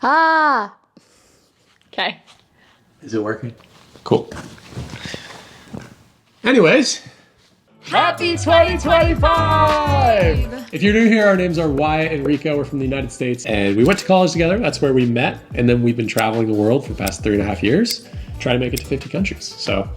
Ah. Okay. Is it working? Cool. Anyways, happy 2025! If you're new here, our names are Wyatt and Reyka. We're from the United States, and we went to college together. That's where we met, and then we've been traveling the world for the past 3.5 years, trying to make it to 50 countries. So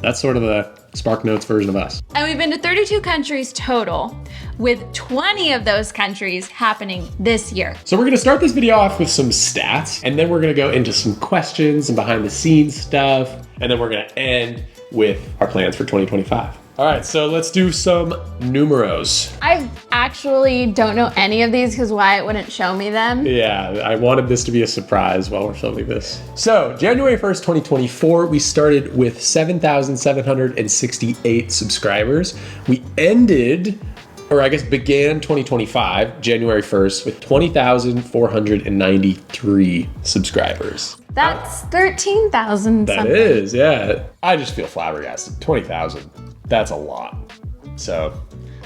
that's sort of the Spark Notes version of us. And we've been to 32 countries total, with 20 of those countries happening this year. So we're gonna start this video off with some stats, and then we're gonna go into some questions and behind the scenes stuff, and then we're gonna end with our plans for 2025. All right, so let's do some numeros. I actually don't know any of these because Wyatt wouldn't show me them. Yeah, I wanted this to be a surprise while we're filming this. So January 1st, 2024, we started with 7,768 subscribers. We ended, or I guess began 2025, January 1st, with 20,493 subscribers. That's 13,000 That something. is, yeah. I just feel flabbergasted. 20,000, that's a lot. So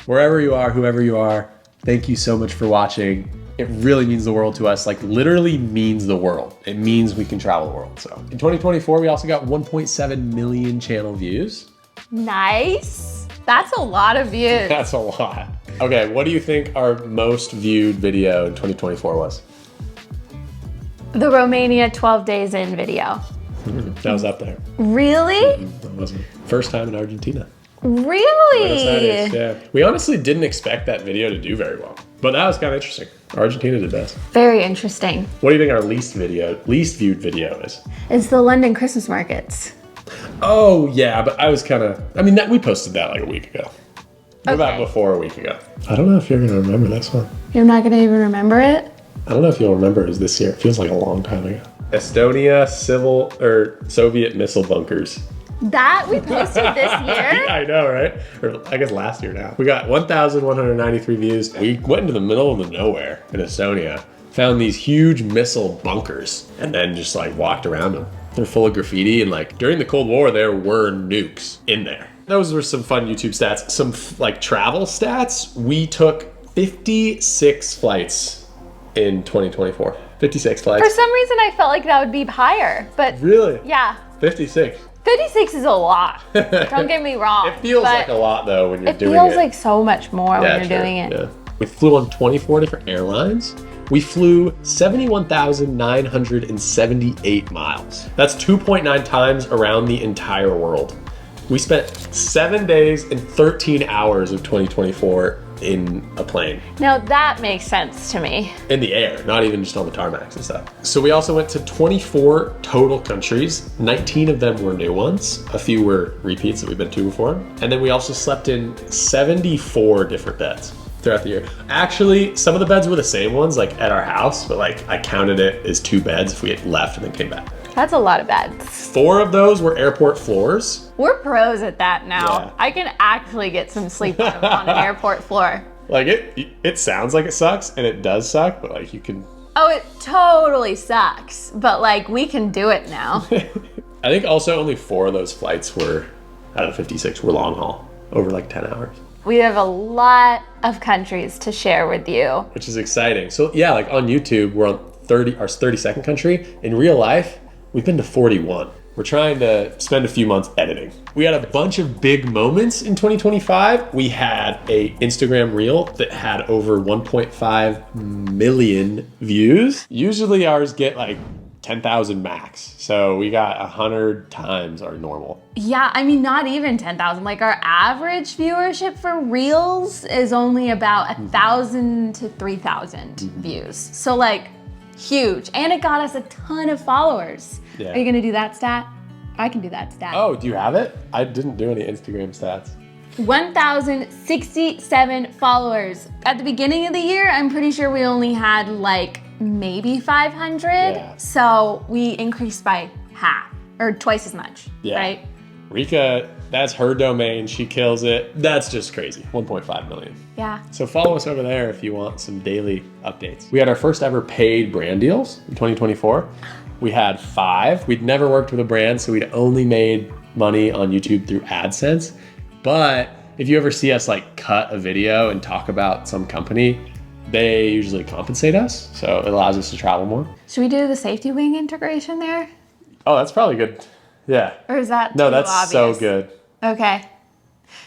wherever you are, whoever you are, thank you so much for watching. It really means the world to us, like literally means the world. It means we can travel the world. So in 2024, we also got 1.7 million channel views. Nice. That's a lot of views. That's a lot. Okay, what do you think our most viewed video in 2024 was? The Romania 12 days in video. That was up there. Really? That wasn't. First time in Argentina. Really? Buenos Aires, yeah. We honestly didn't expect that video to do very well, but that was kind of interesting. Argentina did best. Very interesting. What do you think our least viewed video is? It's the London Christmas markets. Oh yeah, but I was kind of, we posted that like a week ago. What about before a week ago? I don't know if you're gonna remember this one. You're not gonna even remember it? I don't know if you'll remember it was this year. It feels like a long time ago. Estonia Soviet missile bunkers. That we posted this year? I know, right? Or I guess last year now. We got 1,193 views. We went into the middle of the nowhere in Estonia, found these huge missile bunkers, and then just like walked around them. They're full of graffiti, and like during the Cold War, there were nukes in there. Those were some fun YouTube stats. Some like travel stats. We took 56 flights in 2024. 56 flights. For some reason, I felt like that would be higher, but Really? yeah. 56. 56 is a lot. Don't get me wrong. It feels but like a lot though when you're doing it. It feels like so much more when you're sure, doing it. Yeah. We flew on 24 different airlines. We flew 71,978 miles. That's 2.9 times around the entire world. We spent 7 days and 13 hours of 2024 in a plane. Now that makes sense to me. In the air, not even just on the tarmacs and stuff. So we also went to 24 total countries. 19 of them were new ones. A few were repeats that we've been to before. And then we also slept in 74 different beds throughout the year. Actually, some of the beds were the same ones, like at our house, but like I counted it as 2 beds if we had left and then came back. That's a lot of beds. 4 of those were airport floors. We're pros at that now. Yeah. I can actually get some sleep on an airport floor. Like it sounds like it sucks, and it does suck, but like you can. Oh, it totally sucks, but like we can do it now. I think also only 4 of those flights were, out of the 56, were long haul, over like 10 hours. We have a lot of countries to share with you. Which is exciting. So yeah, like on YouTube, we're on our 32nd country. In real life, we've been to 41. We're trying to spend a few months editing. We had a bunch of big moments in 2025. We had a Instagram reel that had over 1.5 million views. Usually ours get like 10,000 max. So we got 100 times our normal. Yeah, I mean, not even 10,000. Like our average viewership for Reels is only about 1,000 to 3,000 views. So like huge. And it got us a ton of followers. Yeah. Are you gonna do that stat? I can do that stat. Oh, do you have it? I didn't do any Instagram stats. 1,067 followers. At the beginning of the year, I'm pretty sure we only had like maybe 500. Yeah. So we increased by half or twice as much, right? Reyka, that's her domain. She kills it. That's just crazy. 1.5 million. Yeah. So follow us over there if you want some daily updates. We had our first ever paid brand deals in 2024. We had 5. We'd never worked with a brand, so we'd only made money on YouTube through AdSense. But if you ever see us like cut a video and talk about some company, they usually compensate us, so it allows us to travel more. Should we do the safety wing integration there? Oh, that's probably good. Yeah. Or is that No, too that's obvious? so good. Okay.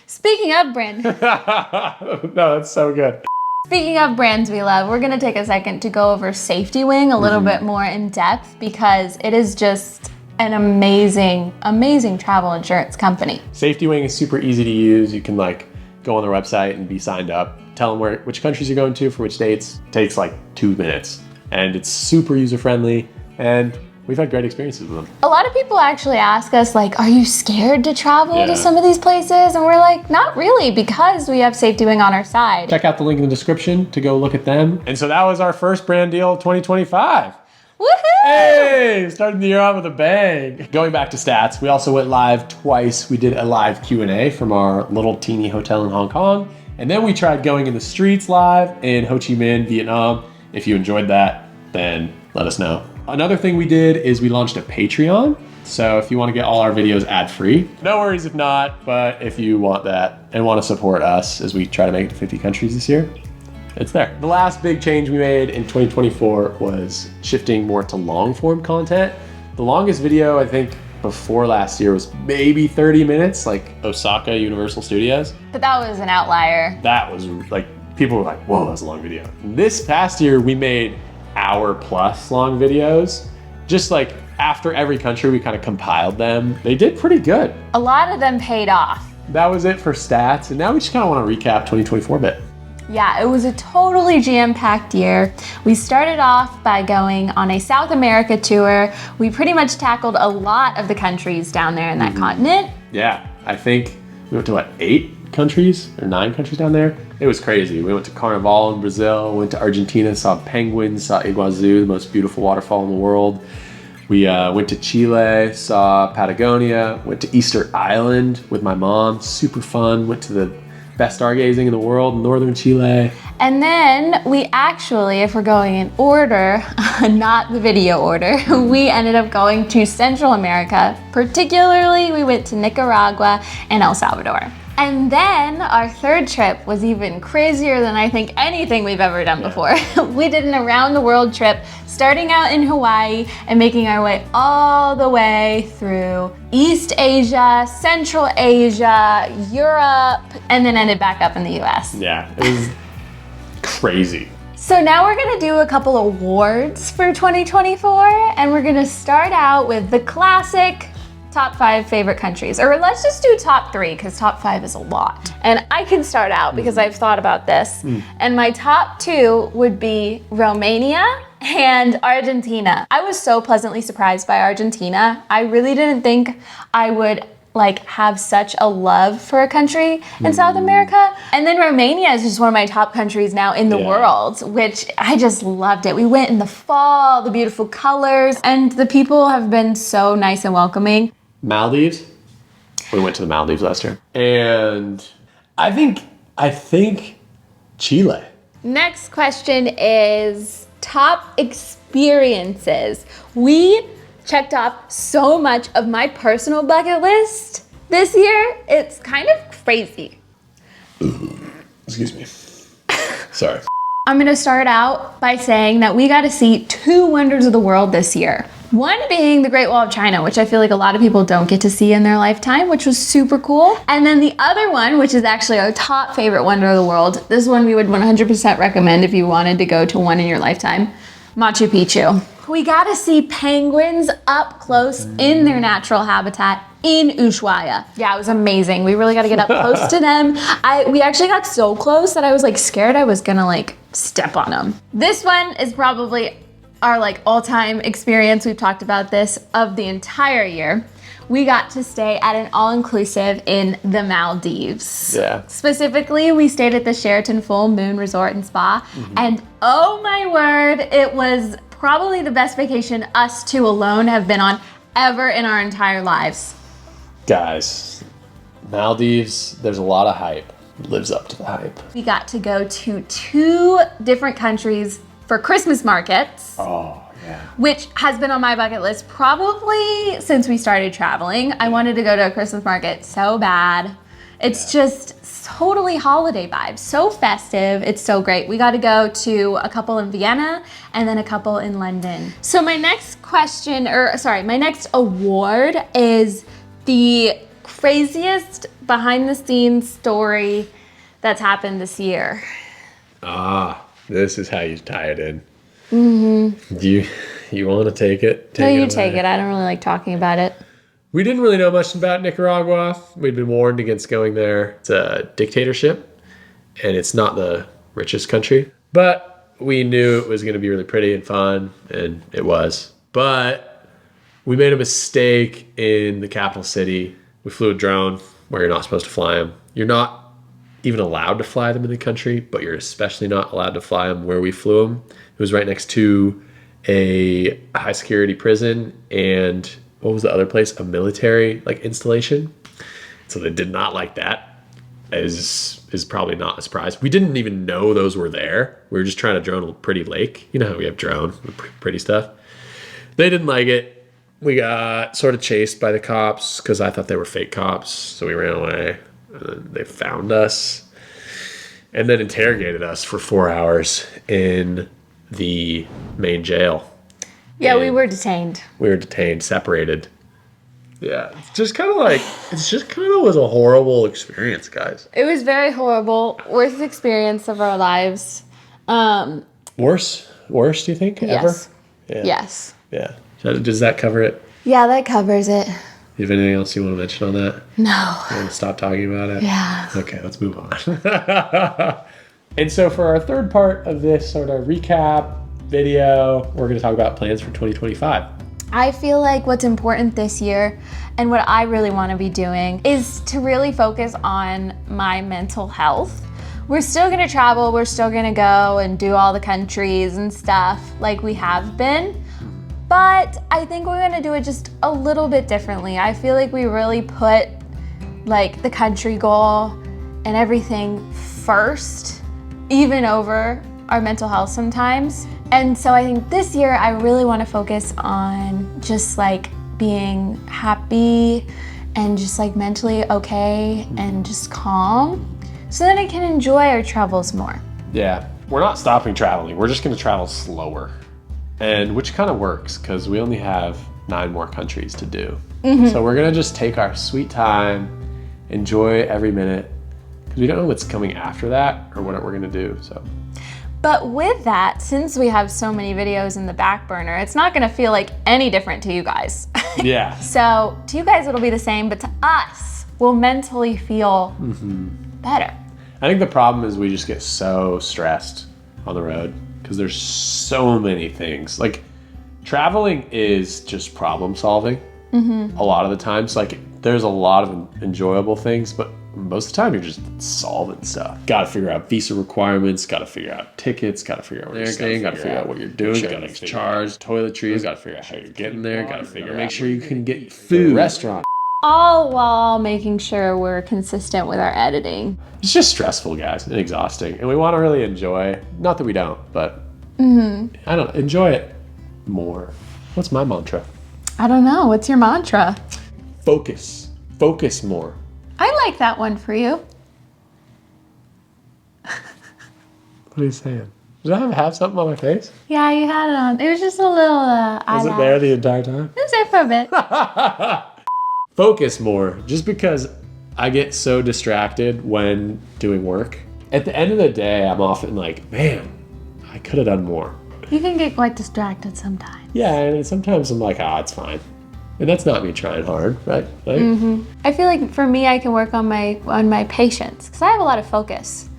Speaking of brand, No, that's so good. speaking of brands we love, we're gonna take a second to go over Safety Wing a little bit more in depth because it is just an amazing, amazing travel insurance company. Safety Wing is super easy to use. You can like go on their website and be signed up. Tell them which countries you're going to for which dates. It takes like 2 minutes, and it's super user friendly. And we've had great experiences with them. A lot of people actually ask us like, are you scared to travel Yeah. to some of these places? And we're like, not really, because we have Safety Wing on our side. Check out the link in the description to go look at them. And so that was our first brand deal of 2025. Woohoo! Hey, starting the year off with a bang. Going back to stats, we also went live twice. We did a live Q&A from our little teeny hotel in Hong Kong. And then we tried going in the streets live in Ho Chi Minh, Vietnam. If you enjoyed that, then let us know. Another thing we did is we launched a Patreon. So if you want to get all our videos ad-free, no worries if not, but if you want that and want to support us as we try to make it to 50 countries this year, it's there. The last big change we made in 2024 was shifting more to long form content. The longest video, I think, before last year was maybe 30 minutes, like Osaka Universal Studios. But that was an outlier. That was like, people were like, whoa, that's a long video. This past year, we made hour-plus long videos. Just like after every country, we kind of compiled them. They did pretty good. A lot of them paid off. That was it for stats. And now we just kind of want to recap 2024 a bit. Yeah, it was a totally jam-packed year. We started off by going on a South America tour. We pretty much tackled a lot of the countries down there in that continent. Yeah, I think we went to what, 8 countries or 9 countries down there? It was crazy. We went to Carnival in Brazil, went to Argentina, saw penguins, saw Iguazu, the most beautiful waterfall in the world. We went to Chile, saw Patagonia, went to Easter Island with my mom, super fun. Went to the best stargazing in the world, northern Chile. And then we actually, if we're going in order, not the video order, we ended up going to Central America. Particularly, we went to Nicaragua and El Salvador. And then our third trip was even crazier than I think anything we've ever done before. We did an around the world trip, starting out in Hawaii and making our way all the way through East Asia, Central Asia, Europe, and then ended back up in the US. Yeah, it was crazy. So now we're gonna do a couple awards for 2024, and we're gonna start out with the classic top 5 favorite countries. Or let's just do top 3, because top 5 is a lot. And I can start out because I've thought about this. And my top 2 would be Romania and Argentina. I was so pleasantly surprised by Argentina. I really didn't think I would like have such a love for a country in South America. And then Romania is just one of my top countries now in the world, which I just loved it. We went in the fall, the beautiful colors, and the people have been so nice and welcoming. Maldives. We went to the Maldives last year. And I think Chile. Next question is top experiences. We checked off so much of my personal bucket list this year. It's kind of crazy. Excuse me. Sorry. I'm gonna start out by saying that we got to see 2 wonders of the world this year. One being the Great Wall of China, which I feel like a lot of people don't get to see in their lifetime, which was super cool. And then the other one, which is actually our top favorite wonder of the world, this one we would 100% recommend if you wanted to go to one in your lifetime, Machu Picchu. We got to see penguins up close in their natural habitat in Ushuaia. Yeah, it was amazing. We really got to get up close to them. We actually got so close that I was like scared I was gonna like step on them. This one is probably our like all-time experience. We've talked about this of the entire year. We got to stay at an all-inclusive in the Maldives. Yeah. Specifically, we stayed at the Sheraton Full Moon Resort and Spa, and oh my word, it was probably the best vacation us 2 alone have been on ever in our entire lives. Guys, Maldives, there's a lot of hype. It lives up to the hype. We got to go to 2 different countries for Christmas markets. Oh, yeah. Which has been on my bucket list probably since we started traveling. I wanted to go to a Christmas market so bad. It's just totally holiday vibes. So festive. It's so great. We got to go to a couple in Vienna and then a couple in London. So my next question, my next award is the craziest behind the scenes story that's happened this year. Ah, this is how you tie it in. Mm-hmm. Do you want to take it? No, you take it. I don't really like talking about it. We didn't really know much about Nicaragua. We'd been warned against going there. It's a dictatorship, and it's not the richest country. But we knew it was going to be really pretty and fun, and it was. But we made a mistake in the capital city. We flew a drone where you're not supposed to fly them. You're not even allowed to fly them in the country, but you're especially not allowed to fly them where we flew them. It was right next to a high security prison and what was the other place? A military installation. So they did not like that. Is probably not a surprise. We didn't even know those were there. We were just trying to drone a pretty lake. You know how we have drone, pretty stuff. They didn't like it. We got sort of chased by the cops because I thought they were fake cops. So we ran away. And then they found us and then interrogated us for 4 hours in the main jail. Yeah, we were detained. We were detained, separated. Yeah, it just kind of was a horrible experience, guys. It was very horrible. Worst experience of our lives. Worse, do you think, yes. ever? Yeah. Yes. Yeah. So does that cover it? Yeah, that covers it. Do you have anything else you want to mention on that? No. You want to stop talking about it? Yeah. Okay, let's move on. And so for our third part of this sort of recap video, we're going to talk about plans for 2025. I feel like what's important this year and what I really want to be doing is to really focus on my mental health. We're still going to travel. We're still going to go and do all the countries and stuff like we have been. But I think we're going to do it just a little bit differently. I feel like we really put the country goal and everything first, even over our mental health sometimes. And so I think this year I really want to focus on just being happy and just mentally okay and just calm so that I can enjoy our travels more. Yeah, we're not stopping traveling. We're just going to travel slower. And which kind of works because we only have 9 more countries to do. Mm-hmm. So we're going to just take our sweet time, enjoy every minute because we don't know what's coming after that or what we're going to do. So. But with that, since we have so many videos in the back burner, it's not gonna feel like any different to you guys. Yeah. So to you guys, it'll be the same, but to us, we'll mentally feel better. I think the problem is we just get so stressed on the road because there's so many things. Traveling is just problem solving a lot of the times. There's a lot of enjoyable things, but most of the time you're just solving stuff. Got to figure out visa requirements, got to figure out tickets, got to figure out where you're staying, got to figure out what you're doing, got to charge, toiletries, got to figure out how you're getting there, got to figure out, make sure you can get food, restaurant. All while making sure we're consistent with our editing. It's just stressful, guys, and exhausting. And we want to really enjoy, not that we don't, but I don't enjoy it more. What's my mantra? I don't know. What's your mantra? Focus. Focus more. I like that one for you. What are you saying? Did I have something on my face? Yeah, you had it on. It was just a little Was it there the entire time? It was there for a bit. Focus more. Just because I get so distracted when doing work. At the end of the day, I'm often man, I could have done more. You can get quite distracted sometimes. Yeah, and sometimes I'm it's fine. And that's not me trying hard, right? I feel like for me, I can work on my patience because I have a lot of focus.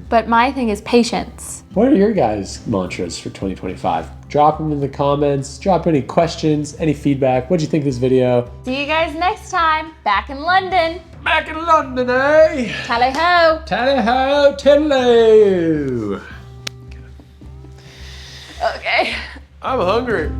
But my thing is patience. What are your guys' mantras for 2025? Drop them in the comments. Drop any questions, any feedback. What'd you think of this video? See you guys next time. Back in London. Back in London, eh? Tally ho. Tally ho, tiddly. Okay. I'm hungry.